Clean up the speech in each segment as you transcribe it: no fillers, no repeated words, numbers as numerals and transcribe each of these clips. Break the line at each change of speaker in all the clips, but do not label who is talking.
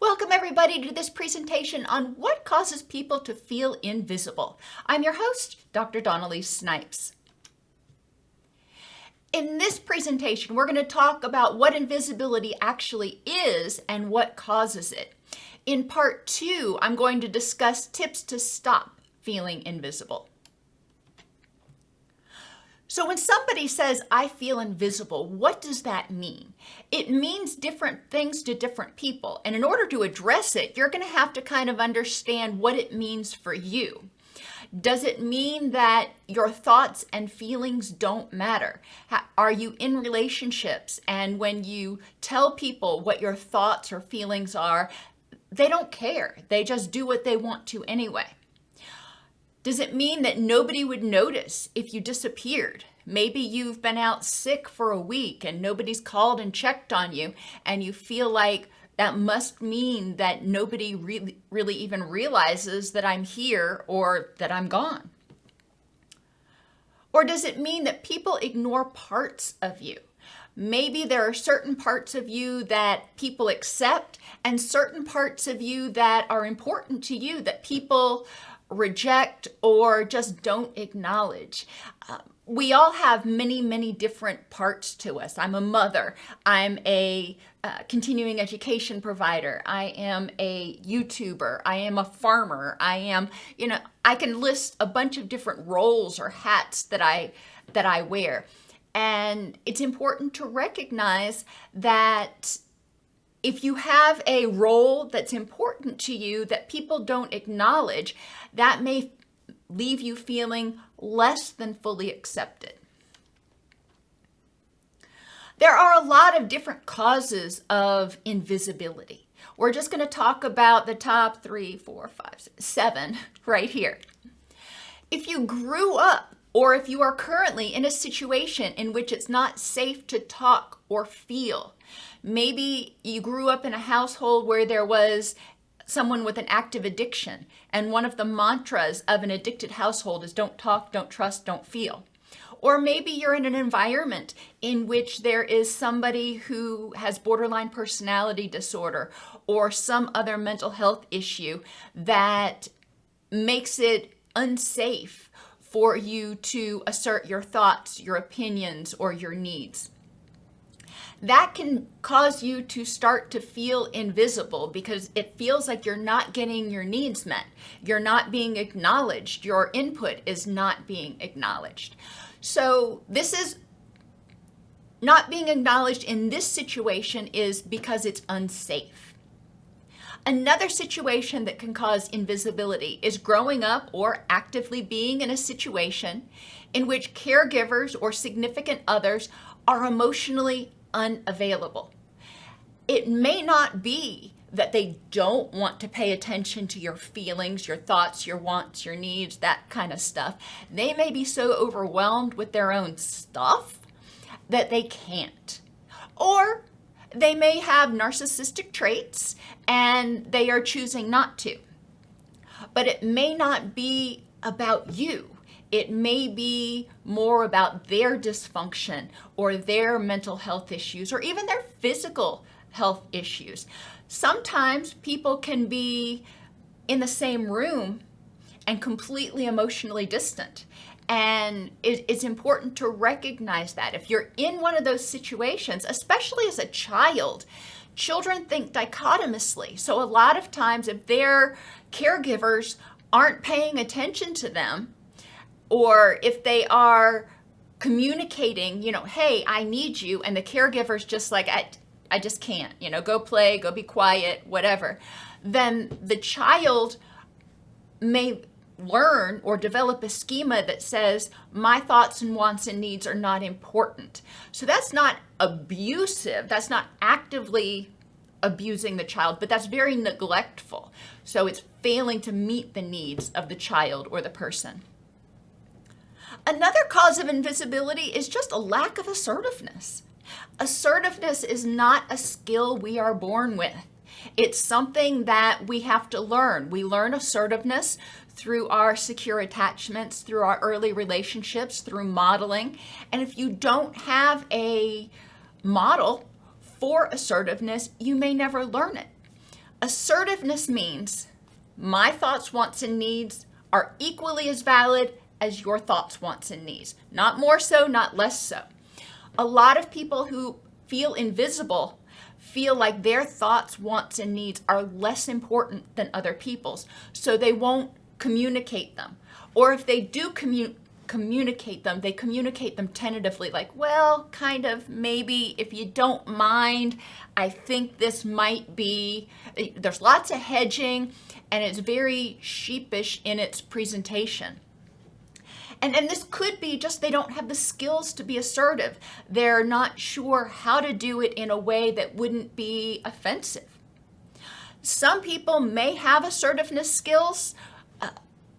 Welcome everybody to this presentation on what causes people to feel invisible. I'm your host, Dr. Elise Snipes. In this presentation, we're going to talk about what invisibility actually is and what causes it. In part 2, I'm going to discuss tips to stop feeling invisible. So when somebody says, I feel invisible, what does that mean? It means different things to different people. And in order to address it, you're going to have to kind of understand what it means for you. Does it mean that your thoughts and feelings don't matter? Are you in relationships and when you tell people what your thoughts or feelings are, they don't care. They just do what they want to anyway. Does it mean that nobody would notice if you disappeared? Maybe you've been out sick for a week and nobody's called and checked on you, and you feel like that must mean that nobody really even realizes that I'm here or that I'm gone. Or does it mean that people ignore parts of you? Maybe there are certain parts of you that people accept and certain parts of you that are important to you that people reject or just don't acknowledge. We all have many different parts to us. I'm a mother. I'm a continuing education provider. I am a YouTuber. I am a farmer. I can list a bunch of different roles or hats that I wear. And it's important to recognize that if you have a role that's important to you that people don't acknowledge, that may leave you feeling less than fully accepted. There are a lot of different causes of invisibility. We're just going to talk about the top 3, 4, 5, 6, 7 right here. If you grew up or if you are currently in a situation in which it's not safe to talk or feel, maybe you grew up in a household where there was someone with an active addiction, and one of the mantras of an addicted household is don't talk, don't trust, don't feel. Or maybe you're in an environment in which there is somebody who has borderline personality disorder or some other mental health issue that makes it unsafe for you to assert your thoughts, your opinions, or your needs. That can cause you to start to feel invisible because it feels like you're not getting your needs met. You're not being acknowledged. Your input is not being acknowledged. So this is not being acknowledged in this situation is because it's unsafe. Another situation that can cause invisibility is growing up or actively being in a situation in which caregivers or significant others are emotionally unavailable. It may not be that they don't want to pay attention to your feelings, your thoughts, your wants, your needs, that kind of stuff. They may be so overwhelmed with their own stuff that they can't. Or they may have narcissistic traits and they are choosing not to. But it may not be about you. It may be more about their dysfunction or their mental health issues or even their physical health issues. Sometimes people can be in the same room and completely emotionally distant. And it's important to recognize that. If you're in one of those situations, especially as a child, children think dichotomously. So a lot of times if their caregivers aren't paying attention to them, or if they are communicating, hey, I need you, and the caregiver's just like, I just can't, go play, go be quiet, whatever, then the child may learn or develop a schema that says, my thoughts and wants and needs are not important. So that's not abusive, that's not actively abusing the child, but that's very neglectful. So it's failing to meet the needs of the child or the person. Another cause of invisibility is just a lack of assertiveness. Assertiveness is not a skill we are born with. It's something that we have to learn. We learn assertiveness through our secure attachments, through our early relationships, through modeling. And if you don't have a model for assertiveness, you may never learn it. Assertiveness means my thoughts, wants, and needs are equally as valid as your thoughts, wants, and needs. Not more so, not less so. A lot of people who feel invisible feel like their thoughts, wants, and needs are less important than other people's, so they won't communicate them. Or if they do communicate them, they communicate them tentatively, like, well, kind of, maybe, if you don't mind, I think this might be. There's lots of hedging, and it's very sheepish in its presentation. And this could be just they don't have the skills to be assertive. They're not sure how to do it in a way that wouldn't be offensive. Some people may have assertiveness skills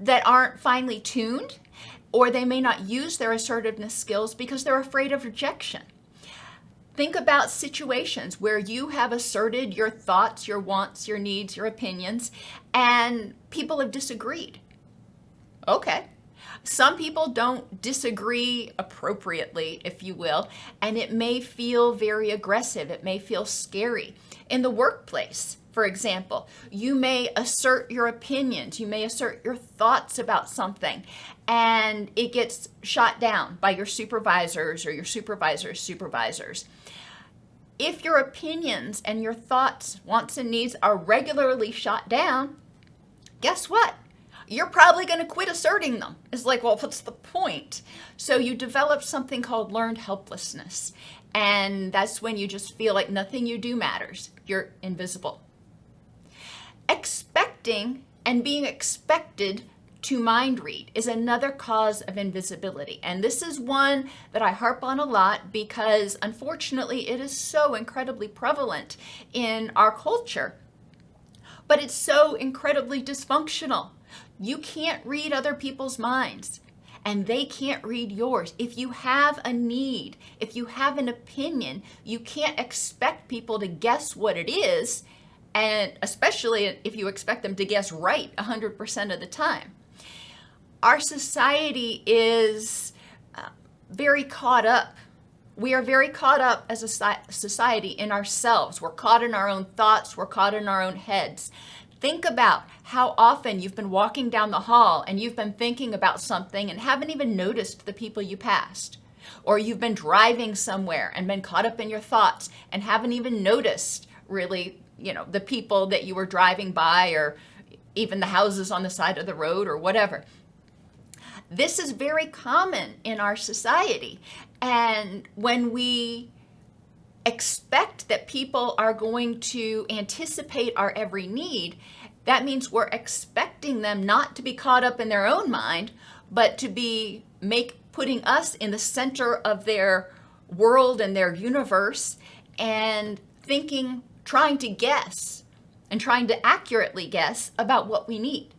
that aren't finely tuned, or they may not use their assertiveness skills because they're afraid of rejection. Think about situations where you have asserted your thoughts, your wants, your needs, your opinions, and people have disagreed. Okay. Some people don't disagree appropriately, if you will, and it may feel very aggressive. It may feel scary. In the workplace, for example, you may assert your opinions. You may assert your thoughts about something, and it gets shot down by your supervisors or your supervisor's supervisors. If your opinions and your thoughts, wants, and needs are regularly shot down, guess what? You're probably going to quit asserting them. It's like, well, what's the point? So you develop something called learned helplessness. And that's when you just feel like nothing you do matters. You're invisible. Expecting and being expected to mind read is another cause of invisibility. And this is one that I harp on a lot because unfortunately it is so incredibly prevalent in our culture. But it's so incredibly dysfunctional. You can't read other people's minds, and they can't read yours. If you have a need, if you have an opinion, you can't expect people to guess what it is, and especially if you expect them to guess right 100% of the time. Our society is very caught up. We are very caught up as a society in ourselves. We're caught in our own thoughts. We're caught in our own heads. Think about how often you've been walking down the hall and you've been thinking about something and haven't even noticed the people you passed. Or you've been driving somewhere and been caught up in your thoughts and haven't even noticed really, the people that you were driving by or even the houses on the side of the road or whatever. This is very common in our society. And when we expect that people are going to anticipate our every need, that means we're expecting them not to be caught up in their own mind, but to be putting us in the center of their world and their universe and trying to guess and trying to accurately guess about what we need.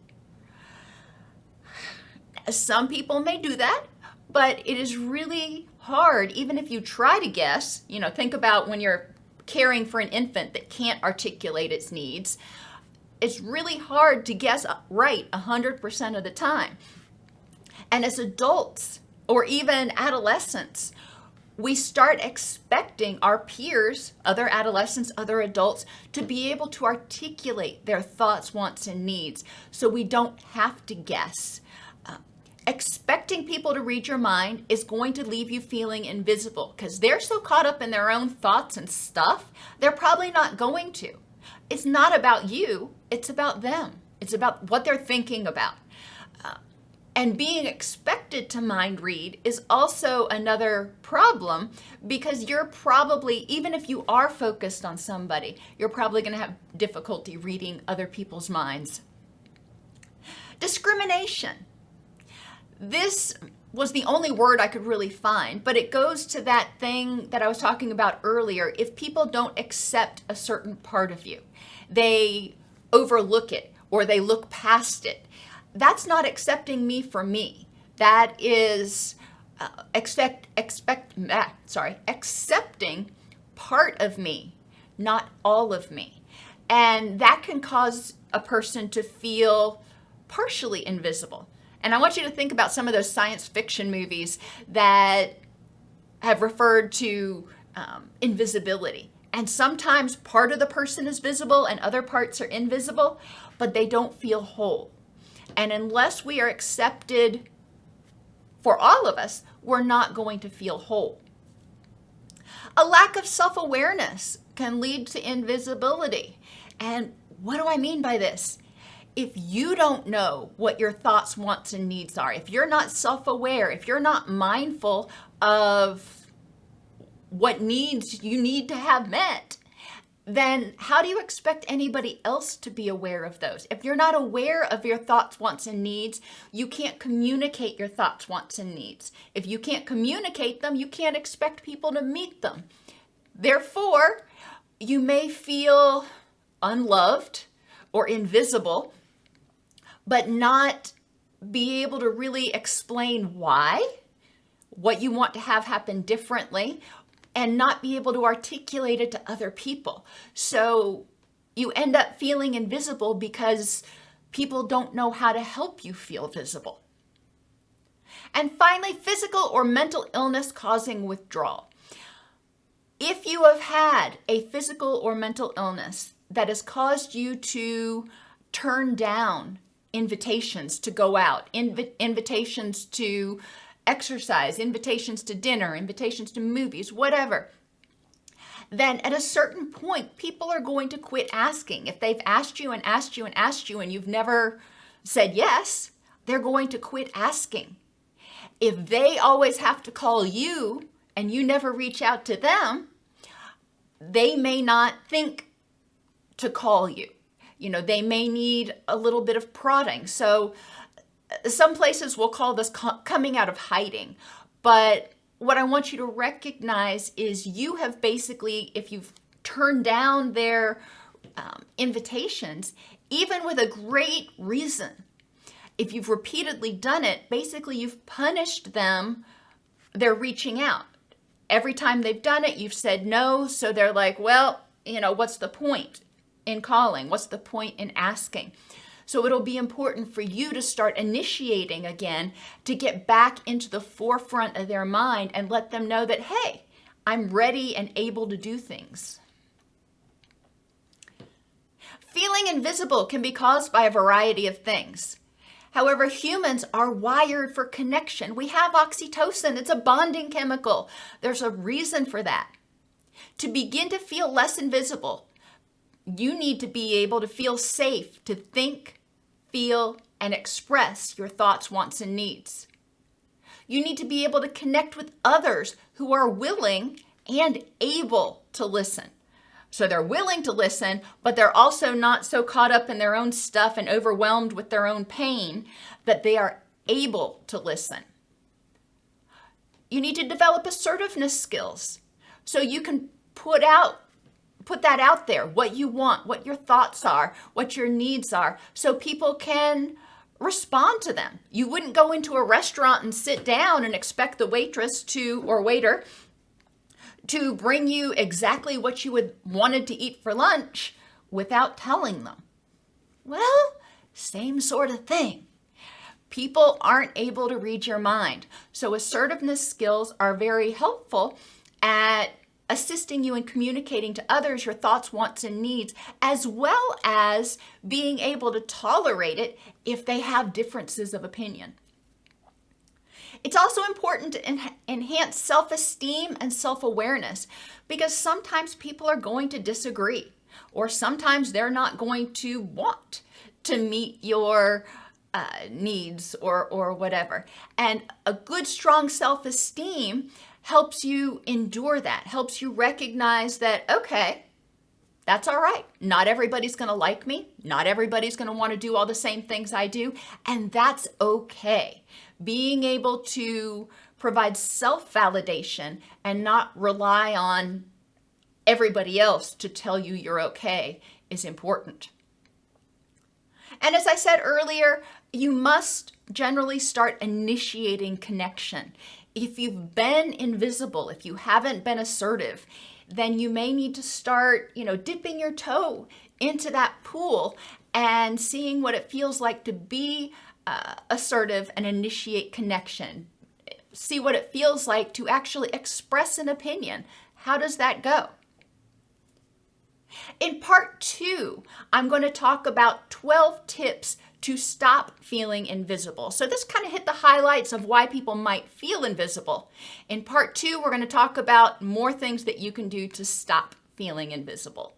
Some people may do that, but it is really hard, even if you try to guess. Think about when you're caring for an infant that can't articulate its needs. It's really hard to guess right 100% of the time. And as adults, or even adolescents, we start expecting our peers, other adolescents, other adults, to be able to articulate their thoughts, wants, and needs so we don't have to guess. Expecting people to read your mind is going to leave you feeling invisible because they're so caught up in their own thoughts and stuff, they're probably not going to. It's not about you, it's about them. It's about what they're thinking about. And being expected to mind read is also another problem because you're probably, even if you are focused on somebody, you're probably going to have difficulty reading other people's minds. Discrimination. This was the only word I could really find, but it goes to that thing that I was talking about earlier. If people don't accept a certain part of you, they overlook it or they look past it. That's not accepting me for me. That is accepting part of me, not all of me. And that can cause a person to feel partially invisible. And I want you to think about some of those science fiction movies that have referred to invisibility. And sometimes part of the person is visible and other parts are invisible, but they don't feel whole. And unless we are accepted for all of us, we're not going to feel whole. A lack of self-awareness can lead to invisibility. And what do I mean by this? If you don't know what your thoughts, wants, and needs are, if you're not self-aware, if you're not mindful of what needs you need to have met, then how do you expect anybody else to be aware of those? If you're not aware of your thoughts, wants, and needs, you can't communicate your thoughts, wants, and needs. If you can't communicate them, you can't expect people to meet them. Therefore, you may feel unloved or invisible, but not be able to really explain why, what you want to have happen differently, and not be able to articulate it to other people. So you end up feeling invisible because people don't know how to help you feel visible. And finally, physical or mental illness causing withdrawal. If you have had a physical or mental illness that has caused you to turn down invitations to go out, invitations to exercise, invitations to dinner, invitations to movies, whatever, then at a certain point, people are going to quit asking. If they've asked you and asked you and asked you and you've never said yes, they're going to quit asking. If they always have to call you and you never reach out to them, they may not think to call you. You know, they may need a little bit of prodding. So some places will call this coming out of hiding. But what I want you to recognize is you have basically, if you've turned down their invitations, even with a great reason, if you've repeatedly done it, basically you've punished them. They're reaching out. Every time they've done it, you've said no. So they're like, well, you know, what's the point in calling? What's the point in asking? So it'll be important for you to start initiating again to get back into the forefront of their mind and let them know that, hey, I'm ready and able to do things. Feeling invisible can be caused by a variety of things. However, humans are wired for connection. We have oxytocin. It's a bonding chemical. There's a reason for that. To begin to feel less invisible, you need to be able to feel safe to think, feel, and express your thoughts, wants, and needs. You need to be able to connect with others who are willing and able to listen. So they're willing to listen, but they're also not so caught up in their own stuff and overwhelmed with their own pain that they are able to listen. You need to develop assertiveness skills so you can put that out there, what you want, what your thoughts are, what your needs are, so people can respond to them. You wouldn't go into a restaurant and sit down and expect the waitress or waiter to bring you exactly what you wanted to eat for lunch without telling them. Well, same sort of thing. People aren't able to read your mind. So assertiveness skills are very helpful at assisting you in communicating to others your thoughts, wants, and needs, as well as being able to tolerate it if they have differences of opinion. It's also important to enhance self-esteem and self-awareness because sometimes people are going to disagree, or sometimes they're not going to want to meet your needs or whatever. And a good, strong self-esteem helps you endure that, helps you recognize that, okay, that's all right. Not everybody's going to like me. Not everybody's going to want to do all the same things I do. And that's okay. Being able to provide self-validation and not rely on everybody else to tell you you're okay is important. And as I said earlier, you must generally start initiating connection. If you've been invisible, if you haven't been assertive, then you may need to start, dipping your toe into that pool and seeing what it feels like to be assertive and initiate connection. See what it feels like to actually express an opinion. How does that go? In part 2, I'm going to talk about 12 tips to stop feeling invisible. So this kind of hit the highlights of why people might feel invisible. In part 2, we're going to talk about more things that you can do to stop feeling invisible.